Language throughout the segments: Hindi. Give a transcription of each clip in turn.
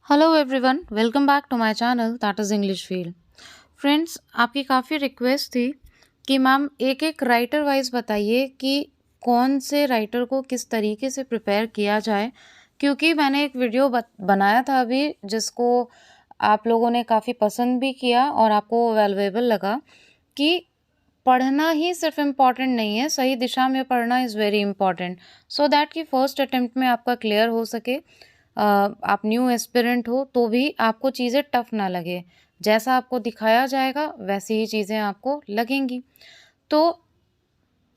Hello everyone, welcome back to my channel that is English field. Friends, आपकी काफ़ी रिक्वेस्ट थी कि मैम एक एक राइटर वाइज बताइए कि कौन से राइटर को किस तरीके से प्रिपेयर किया जाए, क्योंकि मैंने एक वीडियो बनाया था अभी जिसको आप लोगों ने काफ़ी पसंद भी किया और आपको वैल्यूएबल लगा कि पढ़ना ही सिर्फ इम्पॉर्टेंट नहीं है, सही दिशा में पढ़ना is very important, so that कि फर्स्ट अटेम्प्ट में आपका क्लियर हो सके। आप न्यू एस्पिरेंट हो तो भी आपको चीज़ें टफ ना लगे, जैसा आपको दिखाया जाएगा वैसी ही चीज़ें आपको लगेंगी। तो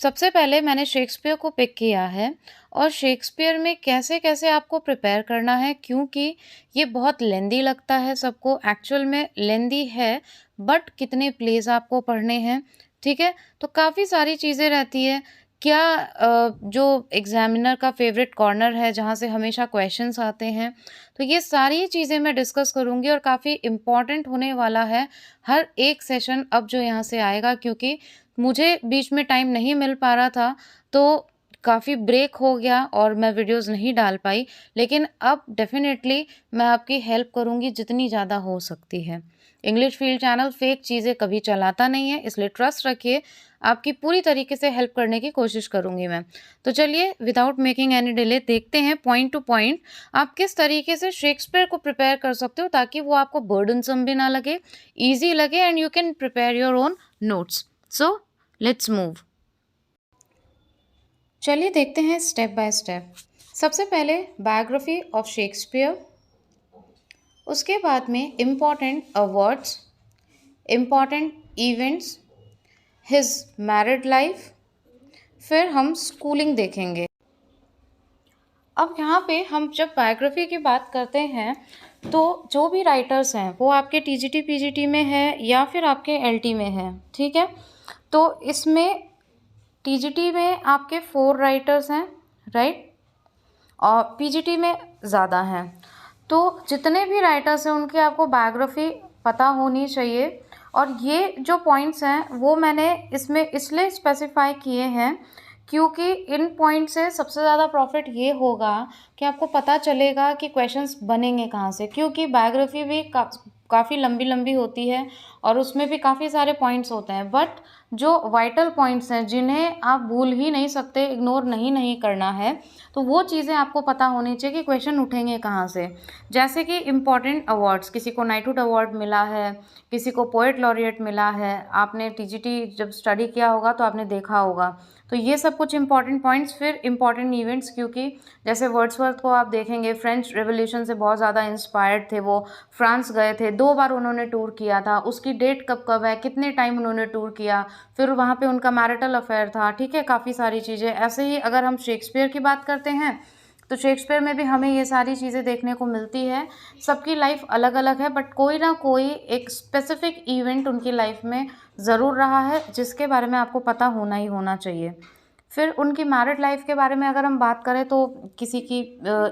सबसे पहले मैंने शेक्सपियर को पिक किया है और शेक्सपियर में कैसे-कैसे आपको प्रिपेयर करना है, क्योंकि ये बहुत लेंदी लगता है सबको, एक्चुअल में लेंदी है, बट कितने प्लेज़ आपको पढ़ने हैं, ठीक है? तो काफ़ी सारी चीज़ें रहती है। क्या जो एग्ज़ामिनर का फ़ेवरेट कॉर्नर है जहाँ से हमेशा क्वेश्चंस आते हैं, तो ये सारी चीज़ें मैं डिस्कस करूँगी और काफ़ी इम्पोर्टेंट होने वाला है हर एक सेशन अब जो यहाँ से आएगा, क्योंकि मुझे बीच में टाइम नहीं मिल पा रहा था, तो काफ़ी ब्रेक हो गया और मैं वीडियोज़ नहीं डाल पाई। लेकिन अब डेफ़िनेटली मैं आपकी हेल्प करूँगी जितनी ज़्यादा हो सकती है। इंग्लिश फ़ील्ड चैनल फ़ेक चीज़ें कभी चलाता नहीं है, इसलिए ट्रस्ट रखिए, आपकी पूरी तरीके से हेल्प करने की कोशिश करूँगी मैं। तो चलिए विदाउट मेकिंग एनी डिले देखते हैं पॉइंट टू पॉइंट आप किस तरीके से शेक्सपियर को प्रिपेयर कर सकते हो, ताकि वो आपको बर्डनसम भी ना लगे, ईज़ी लगे and you can prepare your own notes. So let's move. चलिए देखते हैं स्टेप बाय स्टेप। सबसे पहले बायोग्राफी ऑफ शेक्सपियर, उसके बाद में important awards, important events, his married life, फिर हम स्कूलिंग देखेंगे। अब यहाँ पे हम जब बायोग्राफी की बात करते हैं तो जो भी राइटर्स हैं वो आपके टीजीटी पीजीटी में है या फिर आपके एलटी में है, ठीक है? तो इसमें टीजीटी में आपके 4 राइटर्स हैं, राइट? और पीजीटी में ज़्यादा हैं। तो जितने भी राइटर्स हैं उनकी आपको बायोग्राफी पता होनी चाहिए, और ये जो पॉइंट्स हैं वो मैंने इसमें इसलिए स्पेसिफाई किए हैं क्योंकि इन पॉइंट से सबसे ज़्यादा प्रॉफिट ये होगा कि आपको पता चलेगा कि क्वेश्चंस बनेंगे कहाँ से, क्योंकि बायोग्राफी भी काफ़ी लंबी लंबी होती है और उसमें भी काफ़ी सारे पॉइंट्स होते हैं, बट जो वाइटल पॉइंट्स हैं जिन्हें आप भूल ही नहीं सकते, इग्नोर नहीं करना है, तो वो चीज़ें आपको पता होनी चाहिए कि क्वेश्चन उठेंगे कहाँ से। जैसे कि इम्पॉर्टेंट अवार्ड्स, किसी को नाइटहुड अवार्ड मिला है, किसी को पोएट लॉरिएट मिला है, आपने टीजीटी जब स्टडी किया होगा तो आपने देखा होगा। तो ये सब कुछ इंपॉर्टेंट पॉइंट्स, फिर इंपॉर्टेंट इवेंट्स, क्योंकि जैसे वर्ड्सवर्थ को आप देखेंगे, फ्रेंच रेवोल्यूशन से बहुत ज़्यादा इंस्पायर्ड थे वो, फ्रांस गए थे, 2 बार उन्होंने टूर किया था, उसकी डेट कब कब है, कितने टाइम उन्होंने टूर किया, फिर वहाँ पे उनका मैरिटल अफेयर था, ठीक है? काफ़ी सारी चीज़ें ऐसे ही। अगर हम शेक्सपियर की बात करते हैं तो शेक्सपियर में भी हमें ये सारी चीज़ें देखने को मिलती है। सबकी लाइफ अलग अलग है, बट कोई ना कोई एक स्पेसिफिक इवेंट उनकी लाइफ में ज़रूर रहा है जिसके बारे में आपको पता होना ही होना चाहिए। फिर उनकी मैरिड लाइफ के बारे में अगर हम बात करें तो किसी की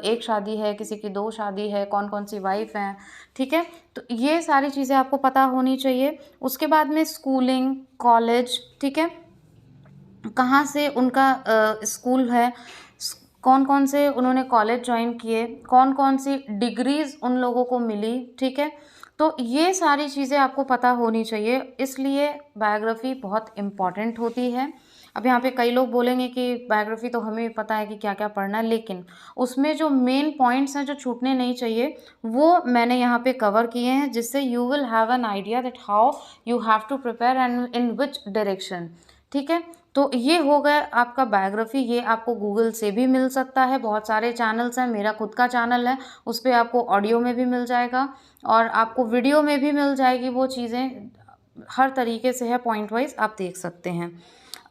1 शादी है, किसी की 2 शादी है, कौन-कौन सी वाइफ़ हैं, ठीक है? तो ये सारी चीज़ें आपको पता होनी चाहिए। उसके बाद में स्कूलिंग, कॉलेज, ठीक है? कहाँ से उनका स्कूल है, कौन-कौन से उन्होंने कॉलेज जॉइन किए, कौन-कौन सी डिग्रीज़ उन लोगों को मिली, ठीक है? तो ये सारी चीज़ें आपको पता होनी चाहिए, इसलिए बायोग्राफ़ी बहुत इम्पॉर्टेंट होती है। अब यहाँ पे कई लोग बोलेंगे कि बायोग्राफ़ी तो हमें भी पता है कि क्या-क्या पढ़ना है, लेकिन उसमें जो मेन पॉइंट्स हैं जो छूटने नहीं चाहिए, वो मैंने यहाँ पे कवर किए हैं, जिससे you will have an idea that how you have to prepare and in which direction, ठीक है? तो ये हो गया आपका बायोग्राफ़ी, ये आपको गूगल से भी मिल सकता है, बहुत सारे चैनल्स हैं, मेरा खुद का चैनल है, उस पे आपको ऑडियो में भी मिल जाएगा और आपको वीडियो में भी मिल जाएगी वो चीज़ें, हर तरीके से है, पॉइंट वाइज़ आप देख सकते हैं।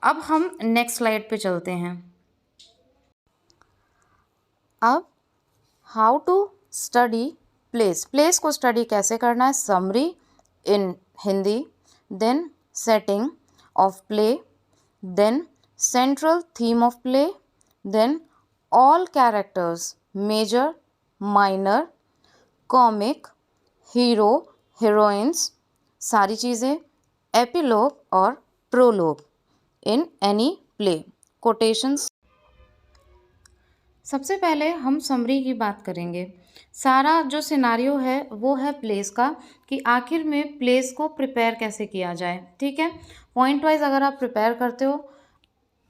अब हम नेक्स्ट स्लाइड पे चलते हैं। अब how to study plays, plays को स्टडी कैसे करना है, summary in Hindi, then setting of play, then central theme of play, then all characters, major, minor, comic, hero, heroines, सारी चीज़ें, एपिलॉग और prologue in any play, quotations, सबसे पहले हम समरी की बात करेंगे। सारा जो सिनारियो है वो है प्लेस का, कि आखिर में प्लेस को प्रिपेयर कैसे किया जाए। ठीक है, पॉइंट वाइज अगर आप प्रिपेयर करते हो,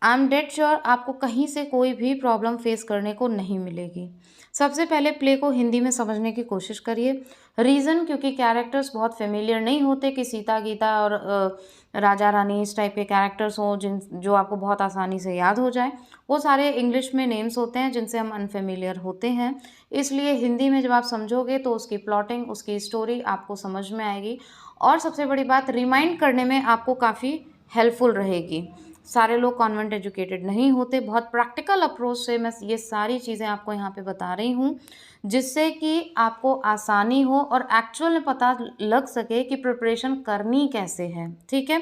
आई एम डेड श्योर आपको कहीं से कोई भी प्रॉब्लम फेस करने को नहीं मिलेगी। सबसे पहले प्ले को हिंदी में समझने की कोशिश करिए। रीज़न, क्योंकि कैरेक्टर्स बहुत फेमिलियर नहीं होते कि सीता गीता और राजा रानी इस टाइप के कैरेक्टर्स हों जो आपको बहुत आसानी से याद हो जाए। वो सारे इंग्लिश में नेम्स होते हैं जिनसे हम अनफेमिलियर होते हैं, इसलिए हिंदी में जब आप समझोगे तो उसकी प्लॉटिंग, उसकी स्टोरी आपको समझ में आएगी, और सबसे बड़ी बात, रिमाइंड करने में आपको काफ़ी हेल्पफुल रहेगी। सारे लोग कॉन्वेंट एजुकेटेड नहीं होते, बहुत प्रैक्टिकल अप्रोच से मैं ये सारी चीज़ें आपको यहाँ पे बता रही हूँ, जिससे कि आपको आसानी हो और एक्चुअल में पता लग सके कि प्रिपरेशन करनी कैसे है। ठीक है,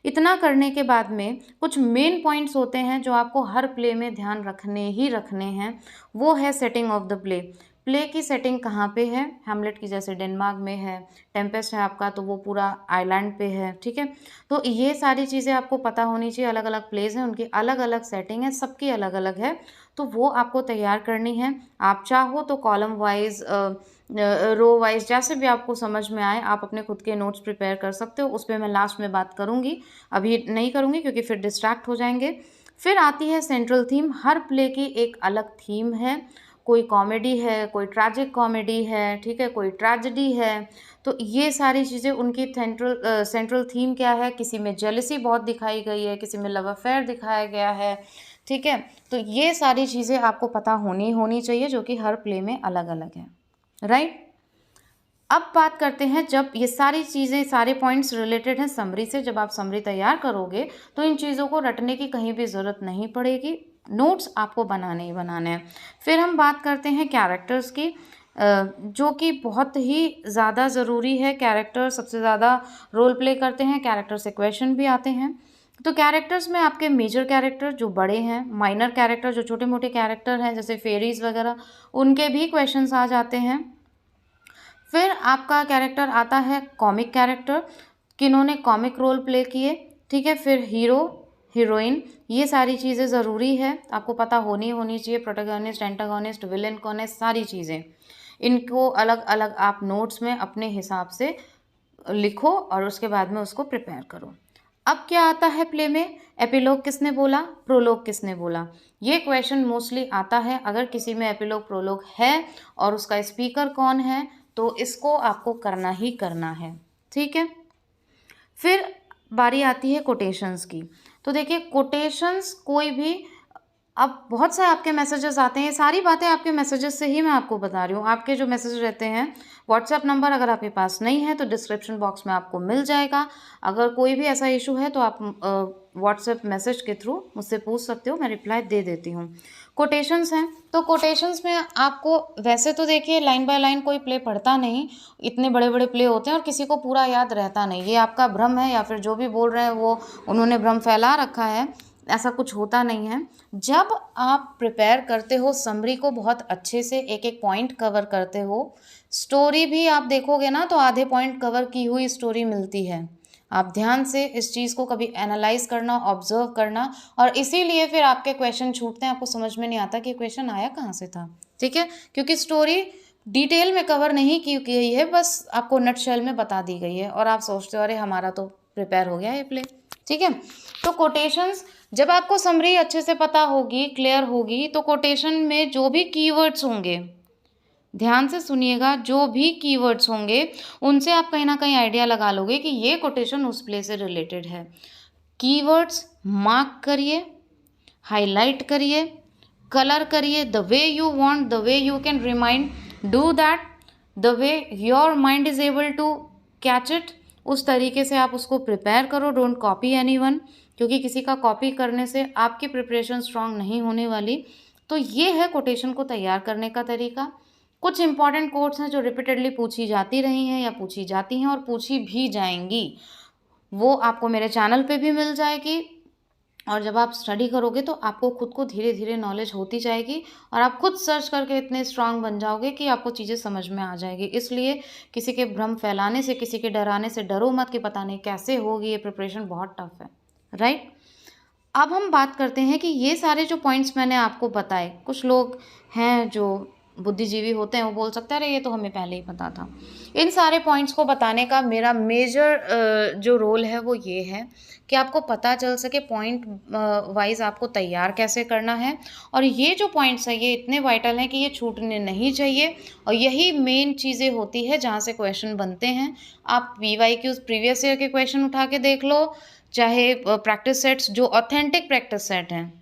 इतना करने के बाद में कुछ मेन पॉइंट्स होते हैं जो आपको हर प्ले में ध्यान रखने ही रखने हैं। वो है setting of the play. Play की सेटिंग कहाँ पे है? हैमलेट की जैसे डेनमार्क में है, टेम्पेस्ट है आपका तो वो पूरा आइलैंड पे है। ठीक है, तो ये सारी चीज़ें आपको पता होनी चाहिए। अलग अलग प्लेस हैं, उनकी अलग अलग सेटिंग है, सबकी अलग अलग है, तो वो आपको तैयार करनी है। आप चाहो तो कॉलम वाइज, रो वाइज, जैसे भी आपको समझ में आए आप अपने खुद के नोट्स प्रिपेयर कर सकते हो। उस पर मैं लास्ट में बात करूँगी, अभी नहीं करूँगी क्योंकि फिर डिस्ट्रैक्ट हो जाएंगे। फिर आती है सेंट्रल थीम। हर प्ले की एक अलग थीम है, कोई कॉमेडी है, कोई ट्रैजिक कॉमेडी है, ठीक है, कोई ट्रेजेडी है। तो ये सारी चीज़ें उनकी सेंट्रल थीम क्या है? किसी में जेलसी बहुत दिखाई गई है, किसी में लव अफेयर दिखाया गया है। ठीक है, तो ये सारी चीज़ें आपको पता होनी चाहिए, जो कि हर प्ले में अलग अलग है। राइट, अब बात करते हैं, जब ये सारी चीज़ें, सारे पॉइंट्स रिलेटेड हैं समरी से, जब आप समरी तैयार करोगे तो इन चीज़ों को रटने की कहीं भी ज़रूरत नहीं पड़ेगी, नोट्स आपको बनाने ही बनाने हैं। फिर हम बात करते हैं कैरेक्टर्स की, जो कि बहुत ही ज़्यादा ज़रूरी है। कैरेक्टर सबसे ज़्यादा रोल प्ले करते हैं, कैरेक्टर से क्वेश्चन भी आते हैं। तो कैरेक्टर्स में आपके मेजर कैरेक्टर जो बड़े हैं, माइनर कैरेक्टर जो छोटे मोटे कैरेक्टर हैं जैसे फेरीज वगैरह, उनके भी क्वेश्चंस आ जाते हैं। फिर आपका कैरेक्टर आता है कॉमिक कैरेक्टर, किन्होंने कॉमिक रोल प्ले किए। ठीक है, फिर हीरो, हीरोइन, ये सारी चीज़ें ज़रूरी है, आपको पता होनी चाहिए। प्रोटैगनिस्ट, एंटागनिस्ट, विलेन कौन है, सारी चीज़ें, इनको अलग अलग आप नोट्स में अपने हिसाब से लिखो और उसके बाद में उसको प्रिपेयर करो। अब क्या आता है प्ले में? एपिलॉग किसने बोला, प्रोलॉग किसने बोला? ये क्वेश्चन मोस्टली आता है अगर किसी में एपिलॉग प्रोलॉग है और उसका स्पीकर कौन है, तो इसको आपको करना ही करना है। ठीक है, फिर बारी आती है कोटेशंस की। तो देखिए, कोटेशंस कोई भी, अब बहुत से आपके मैसेजेस आते हैं, ये सारी बातें आपके मैसेजेस से ही मैं आपको बता रही हूँ। आपके जो मैसेज रहते हैं, व्हाट्सएप नंबर अगर आपके पास नहीं है तो डिस्क्रिप्शन बॉक्स में आपको मिल जाएगा। अगर कोई भी ऐसा इशू है तो आप व्हाट्सएप मैसेज के थ्रू मुझसे पूछ सकते हो, मैं रिप्लाई दे देती हूँ। कोटेशंस हैं, तो कोटेशंस में आपको, वैसे तो देखिए लाइन बाय लाइन कोई प्ले पढ़ता नहीं, इतने बड़े बड़े प्ले होते हैं और किसी को पूरा याद रहता नहीं। ये आपका भ्रम है, या फिर जो भी बोल रहे हैं वो उन्होंने भ्रम फैला रखा है, ऐसा कुछ होता नहीं है। जब आप प्रिपेयर करते हो, समरी को बहुत अच्छे से एक एक पॉइंट कवर करते हो, स्टोरी भी आप देखोगे ना तो आधे पॉइंट कवर की हुई स्टोरी मिलती है। आप ध्यान से इस चीज़ को कभी एनालाइज करना, ऑब्जर्व करना, और इसीलिए फिर आपके क्वेश्चन छूटते हैं, आपको समझ में नहीं आता कि क्वेश्चन आया कहाँ से था। ठीक है, क्योंकि स्टोरी डिटेल में कवर नहीं की गई है, बस आपको नटशेल में बता दी गई है और आप सोचते हो अरे हमारा तो प्रिपेयर हो गया ये प्ले। ठीक है, तो कोटेशंस, जब आपको समरी अच्छे से पता होगी, क्लियर होगी, तो कोटेशन में जो भी कीवर्ड्स होंगे, ध्यान से सुनिएगा, जो भी कीवर्ड्स होंगे उनसे आप कहीं ना कहीं आइडिया लगा लोगे कि ये कोटेशन उस प्ले से रिलेटेड है। कीवर्ड्स मार्क करिए, हाईलाइट करिए, कलर करिए, the way you want, the way you can remind, do that the way your mind is able to catch it. उस तरीके से आप उसको प्रिपेयर करो। डोंट कॉपी एनीवन, क्योंकि किसी का कॉपी करने से आपकी प्रिपरेशन स्ट्रांग नहीं होने वाली। तो ये है कोटेशन को तैयार करने का तरीका। कुछ इंपॉर्टेंट कोट्स हैं जो रिपीटेडली पूछी जाती रही हैं या पूछी जाती हैं और पूछी भी जाएंगी, वो आपको मेरे चैनल पे भी मिल जाएगी, और जब आप स्टडी करोगे तो आपको खुद को धीरे धीरे नॉलेज होती जाएगी और आप खुद सर्च करके इतने स्ट्रांग बन जाओगे कि आपको चीज़ें समझ में आ जाएगी। इसलिए किसी के भ्रम फैलाने से, किसी के डराने से डरो मत कि पता नहीं कैसे होगी, ये प्रिपरेशन बहुत टफ है। राइट, अब हम बात करते हैं कि ये सारे जो पॉइंट्स मैंने आपको बताए, कुछ लोग हैं जो बुद्धिजीवी होते हैं, वो बोल सकते हैं अरे ये तो हमें पहले ही पता था। इन सारे पॉइंट्स को बताने का मेरा मेजर जो रोल है वो ये है कि आपको पता चल सके पॉइंट वाइज आपको तैयार कैसे करना है। और ये जो पॉइंट्स हैं ये इतने वाइटल हैं कि ये छूटने नहीं चाहिए, और यही मेन चीज़ें होती है जहाँ से क्वेश्चन बनते हैं। आप PYQs प्रीवियस ईयर के क्वेश्चन उठा के देख लो, चाहे प्रैक्टिस सेट्स जो ऑथेंटिक प्रैक्टिस सेट हैं,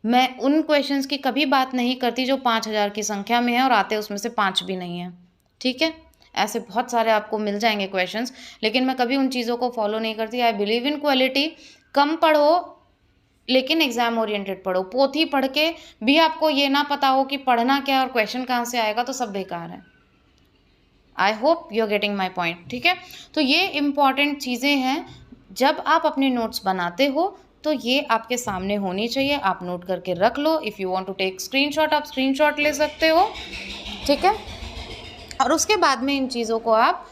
मैं उन क्वेश्चंस की कभी बात नहीं करती जो 5,000 की संख्या में है और आते उसमें से 5 भी नहीं है। ठीक है, ऐसे बहुत सारे आपको मिल जाएंगे क्वेश्चंस, लेकिन मैं कभी उन चीज़ों को फॉलो नहीं करती। I believe in quality. कम पढ़ो लेकिन एग्जाम ओरिएंटेड पढ़ो। पोथी पढ़ के भी आपको ये ना पता हो कि पढ़ना क्या है और क्वेश्चन कहाँ से आएगा, तो सब बेकार है। I hope you are getting my point. ठीक है, तो ये इम्पॉर्टेंट चीज़ें हैं। जब आप अपने नोट्स बनाते हो तो ये आपके सामने होनी चाहिए, आप नोट करके रख लो। If you want to take screenshot, आप स्क्रीनशॉट ले सकते हो। ठीक है, और उसके बाद में इन चीज़ों को आप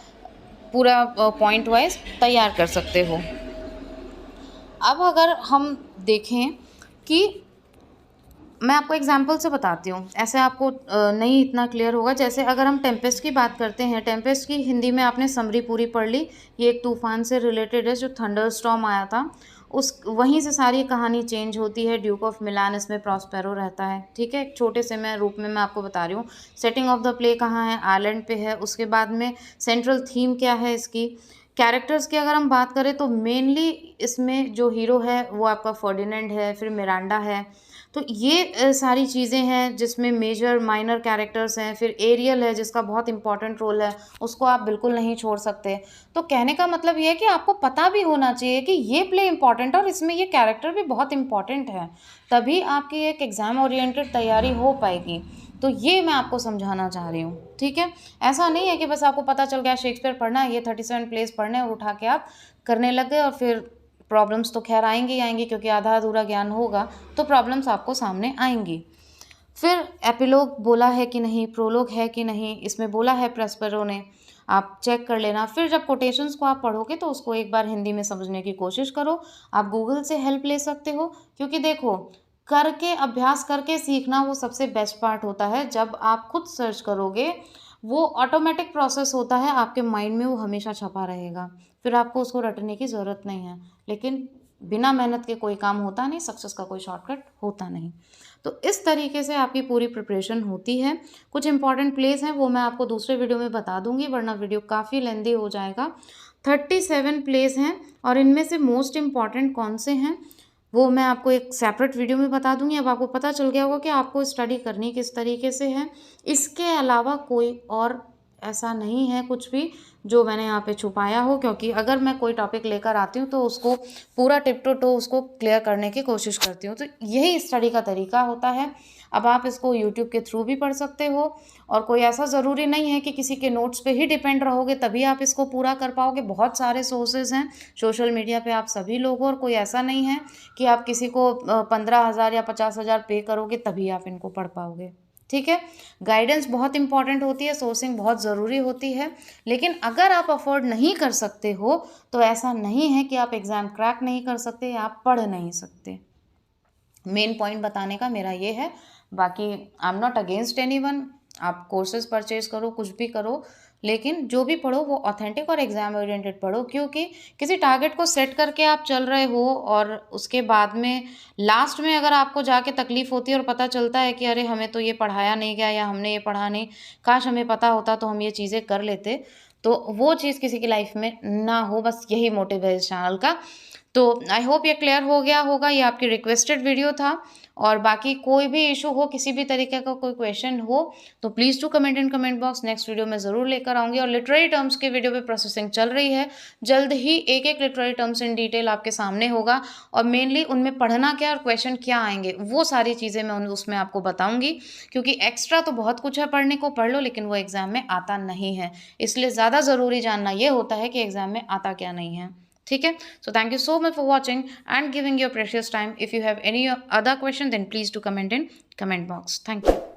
पूरा पॉइंट वाइज तैयार कर सकते हो। अब अगर हम देखें कि मैं आपको एग्जाम्पल से बताती हूँ, ऐसे आपको नहीं इतना क्लियर होगा। जैसे अगर हम टेम्पेस्ट की बात करते हैं, टेम्पेस्ट की हिंदी में आपने समरी पूरी पढ़ ली। ये एक तूफान से रिलेटेड है जो थंडर स्टॉर्म आया था, उस वहीं से सारी कहानी चेंज होती है। ड्यूक ऑफ मिलान इसमें प्रॉस्पेरो रहता है। ठीक है, एक छोटे से मैं रूप में मैं आपको बता रही हूँ। सेटिंग ऑफ द प्ले कहाँ है, आइलैंड पे है। उसके बाद में सेंट्रल थीम क्या है इसकी। कैरेक्टर्स की अगर हम बात करें तो मेनली इसमें जो हीरो है वो आपका फर्डिनेंड है, फिर मिरांडा है। तो ये सारी चीज़ें हैं जिसमें मेजर माइनर कैरेक्टर्स हैं। फिर एरियल है जिसका बहुत इंपॉर्टेंट रोल है, उसको आप बिल्कुल नहीं छोड़ सकते। तो कहने का मतलब ये है कि आपको पता भी होना चाहिए कि ये प्ले इंपॉर्टेंट है और इसमें ये कैरेक्टर भी बहुत इंपॉर्टेंट है, तभी आपकी एक एग्ज़ाम ओरिएंटेड तैयारी हो पाएगी। तो ये मैं आपको समझाना चाह रही हूँ। ठीक है, ऐसा नहीं है कि बस आपको पता चल गया शेक्सपियर पढ़ना है, ये 37 प्लेस पढ़ने हैं और उठा के आप करने लग गए, और फिर प्रॉब्लम्स तो खैर आएंगी ही आएंगी, क्योंकि आधा अधूरा ज्ञान होगा तो प्रॉब्लम्स आपको सामने आएंगी। फिर एपिलोग बोला है कि नहीं, प्रोलोग है कि नहीं, इसमें बोला है प्रस्पेरो ने, आप चेक कर लेना। फिर जब कोटेशंस को आप पढ़ोगे तो उसको एक बार हिंदी में समझने की कोशिश करो। आप गूगल से हेल्प ले सकते हो, क्योंकि देखो, करके अभ्यास करके सीखना वो सबसे बेस्ट पार्ट होता है। जब आप खुद सर्च करोगे वो ऑटोमेटिक प्रोसेस होता है, आपके माइंड में वो हमेशा छपा रहेगा, फिर आपको उसको रटने की ज़रूरत नहीं है। लेकिन बिना मेहनत के कोई काम होता नहीं, सक्सेस का कोई शॉर्टकट होता नहीं। तो इस तरीके से आपकी पूरी प्रिपरेशन होती है। कुछ इंपॉर्टेंट प्लेस हैं वो मैं आपको दूसरे वीडियो में बता दूंगी, वरना वीडियो काफ़ी लेंदी हो जाएगा। 37 प्लेस हैं और इनमें से मोस्ट इम्पॉर्टेंट कौन से हैं वो मैं आपको एक सेपरेट वीडियो में बता दूंगी। अब आपको पता चल गया होगा कि आपको स्टडी करनी किस तरीके से है। इसके अलावा कोई और ऐसा नहीं है कुछ भी जो मैंने यहाँ पे छुपाया हो, क्योंकि अगर मैं कोई टॉपिक लेकर आती हूँ तो उसको पूरा टिप टू टो उसको क्लियर करने की कोशिश करती हूँ। तो यही स्टडी का तरीका होता है। अब आप इसको यूट्यूब के थ्रू भी पढ़ सकते हो, और कोई ऐसा ज़रूरी नहीं है कि किसी के नोट्स पे ही डिपेंड रहोगे तभी आप इसको पूरा कर पाओगे। बहुत सारे सोर्सेज हैं सोशल मीडिया पे, आप सभी लोग हो, और कोई ऐसा नहीं है कि आप किसी को 15,000 या 50,000 पे करोगे तभी आप इनको पढ़ पाओगे। ठीक है, गाइडेंस बहुत इंपॉर्टेंट होती है, सोर्सिंग बहुत ज़रूरी होती है, लेकिन अगर आप अफोर्ड नहीं कर सकते हो तो ऐसा नहीं है कि आप एग्ज़ाम क्रैक नहीं कर सकते या आप पढ़ नहीं सकते। मेन पॉइंट बताने का मेरा ये है। बाकी I am not against anyone, आप कोर्सेज परचेज करो, कुछ भी करो, लेकिन जो भी पढ़ो वो ऑथेंटिक और एग्जाम ओरिएंटेड पढ़ो। क्योंकि किसी टारगेट को सेट करके आप चल रहे हो और उसके बाद में लास्ट में अगर आपको जाके तकलीफ होती है और पता चलता है कि अरे हमें तो ये पढ़ाया नहीं गया या हमने ये पढ़ा नहीं, काश हमें पता होता तो हम ये चीज़ें कर लेते, तो वो चीज़ किसी की लाइफ में ना हो। बस यही मोटिव है इस चैनल का। तो आई होप ये क्लियर हो गया होगा। ये आपकी रिक्वेस्टेड वीडियो था, और बाकी कोई भी इशू हो, किसी भी तरीके का कोई क्वेश्चन हो तो please to comment in comment box. Next video में ज़रूर लेकर आऊँगी। और लिटरेरी टर्म्स के वीडियो पे प्रोसेसिंग चल रही है, जल्द ही एक एक लिटरेरी टर्म्स इन डिटेल आपके सामने होगा, और मेनली उनमें पढ़ना क्या और क्वेश्चन क्या आएंगे वो सारी चीज़ें मैं उसमें आपको बताऊँगी। क्योंकि एक्स्ट्रा तो बहुत कुछ है पढ़ने को, पढ़ लो, लेकिन वो एग्ज़ाम में आता नहीं है, इसलिए ज़्यादा ज़रूरी जानना ये होता है कि एग्ज़ाम में आता क्या नहीं है। ठीक है, so thank you so much for watching and giving your precious time. If you have any other question then please do comment in comment box. Thank you.